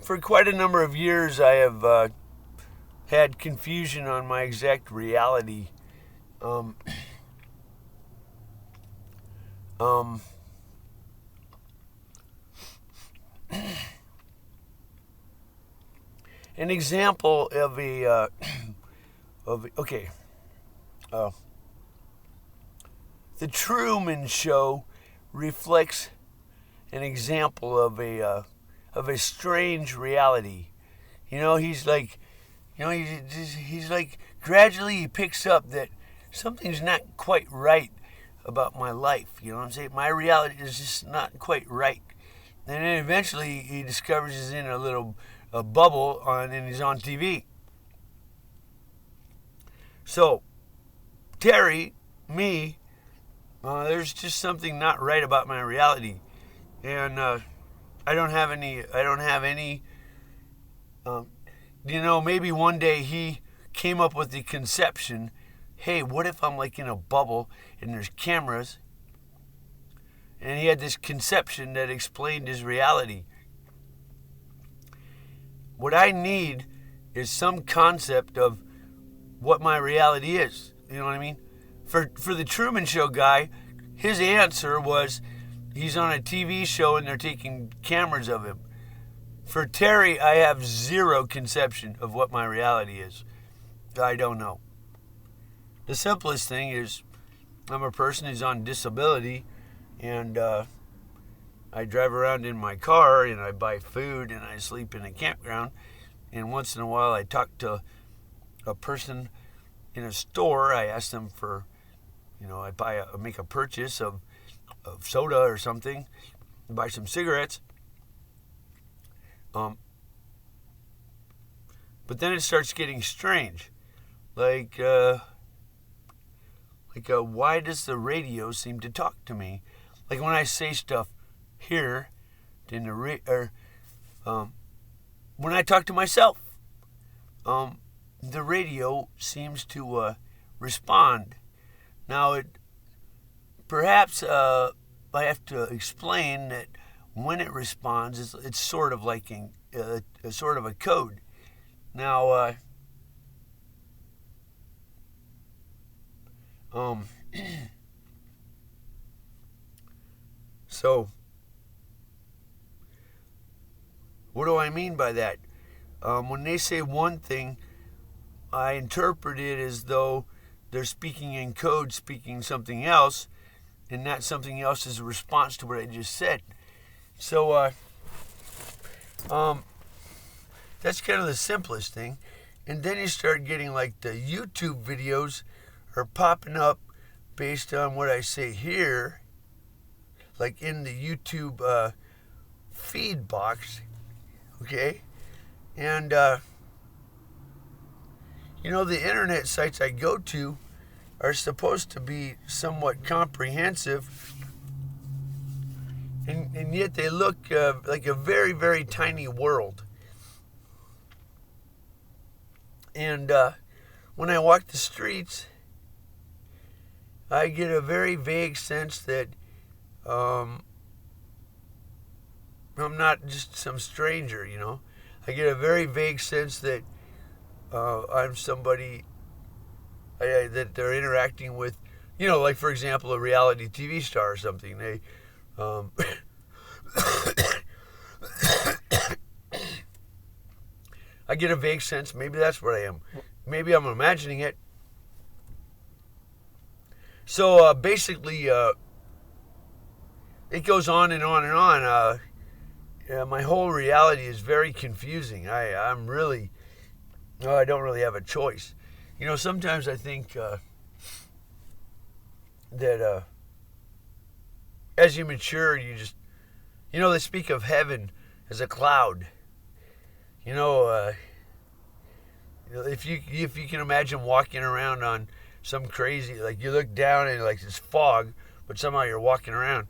for quite a number of years, I have had confusion on my exact reality. Um, um, an example of uh, the Truman Show reflects an example of a strange reality. He's like, he's like gradually he picks up that something's not quite right about my life. You know what I'm saying? My reality is just not quite right. And then eventually he discovers he's in a bubble and he's on TV. So Terry, me, there's just something not right about my reality, and I don't have any. Maybe one day he came up with the conception, hey, what if I'm like in a bubble and there's cameras? And he had this conception that explained his reality. What I need is some concept of what my reality is. You know what I mean? For the Truman Show guy, his answer was he's on a TV show and they're taking cameras of him. For Terry, I have zero conception of what my reality is. I don't know. The simplest thing is I'm a person who's on disability, and I drive around in my car and I buy food and I sleep in a campground, and once in a while I talk to a person in a store. I ask them for, I make a purchase of soda or something, buy some cigarettes. But then it starts getting strange. Why does the radio seem to talk to me? Like when I say stuff here, in the when I talk to myself, the radio seems to respond. Now, perhaps I have to explain that when it responds, it's sort of like a sort of a code. Now, so what do I mean by that? When they say one thing, I interpret it as though they're speaking in code, speaking something else, and that something else is a response to what I just said. So, that's kind of the simplest thing. And then you start getting like the YouTube videos are popping up based on what I say here, like in the YouTube feed box, okay? And, the internet sites I go to are supposed to be somewhat comprehensive, and yet they look like a very, very tiny world. And when I walk the streets, I get a very vague sense that I'm not just some stranger, I get a very vague sense that I'm somebody that they're interacting with, like, for example, a reality TV star or something. They, I get a vague sense, maybe that's what I am. Maybe I'm imagining it. So basically, it goes on and on and on. My whole reality is very confusing. I don't really have a choice. Sometimes I think that as you mature, you just, they speak of heaven as a cloud. If you can imagine walking around on some crazy, like you look down and like it's fog, but somehow you're walking around.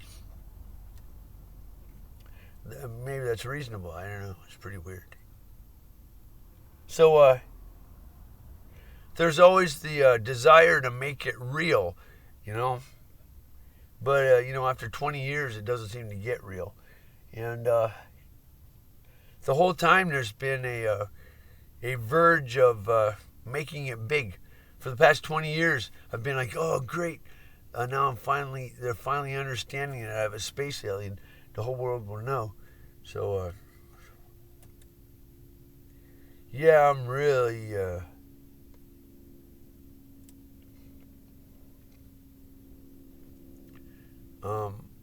Maybe that's reasonable. I don't know. It's pretty weird. So there's always the desire to make it real, But after 20 years, it doesn't seem to get real, and the whole time there's been a verge of making it big. For the past 20 years, I've been like, oh, great. Now they're finally understanding that I have a space alien. The whole world will know. So, yeah, I'm really,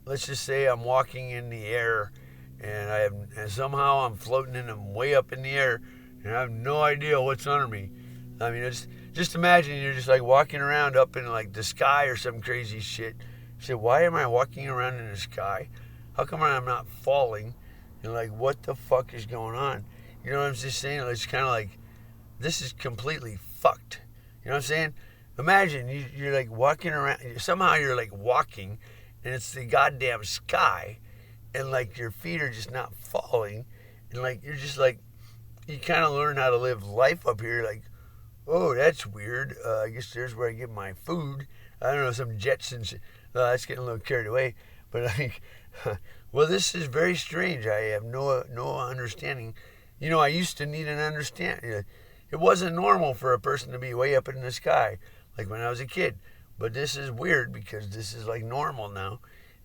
let's just say I'm walking in the air and somehow I'm floating in them way up in the air and I have no idea what's under me. I mean, just imagine you're just like walking around up in like the sky or some crazy shit. You say, why am I walking around in the sky? How come I'm not falling? And like, what the fuck is going on? You know what I'm just saying? It's kind of like, this is completely fucked. You know what I'm saying? Imagine you're like walking around, somehow you're like walking, and it's the goddamn sky, and like your feet are just not falling, and like you're just like, you kind of learn how to live life up here. Like, oh, that's weird. I guess there's where I get my food. I don't know, some Jetsons. That's getting a little carried away. But I think, well, this is very strange. I have no understanding. You know, I used to need an understanding. It wasn't normal for a person to be way up in the sky, like when I was a kid. But this is weird because this is like normal now.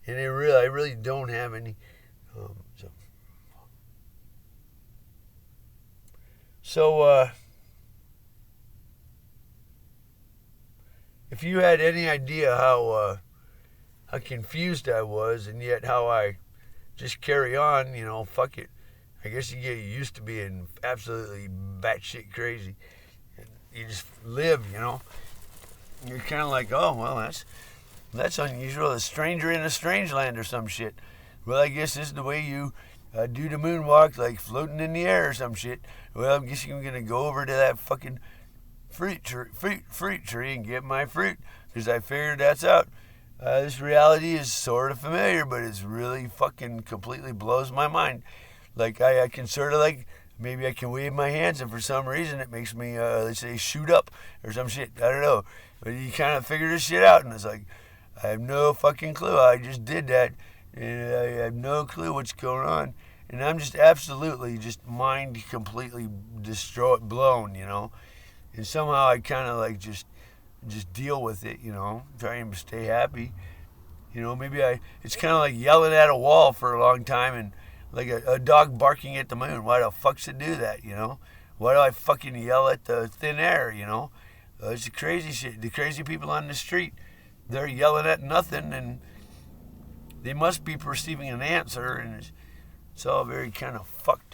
And I really don't have any. So, if you had any idea how confused I was, and yet how I just carry on, you know, fuck it. I guess you get used to being absolutely batshit crazy. You just live, you know. You're kind of like, oh, well, that's unusual. A stranger in a strange land or some shit. Well, I guess this is the way you do the moonwalk, like floating in the air or some shit. Well, I guess I'm going to go over to that fucking fruit tree and get my fruit, because I figured that's out. This reality is sort of familiar, but it's really fucking completely blows my mind. Like, I can sort of like, maybe I can wave my hands, and for some reason it makes me, let's say, shoot up or some shit. I don't know. But you kind of figure this shit out, and it's like, I have no fucking clue. I just did that, and I have no clue what's going on. And I'm just absolutely just mind completely blown, you know. And somehow I kind of like just deal with it, you know, trying to stay happy. You know, maybe it's kind of like yelling at a wall for a long time, and like a dog barking at the moon. Why the fuck's it do that, you know? Why do I fucking yell at the thin air, you know? It's the crazy shit. The crazy people on the street, they're yelling at nothing, and they must be perceiving an answer, and it's all very kind of fucked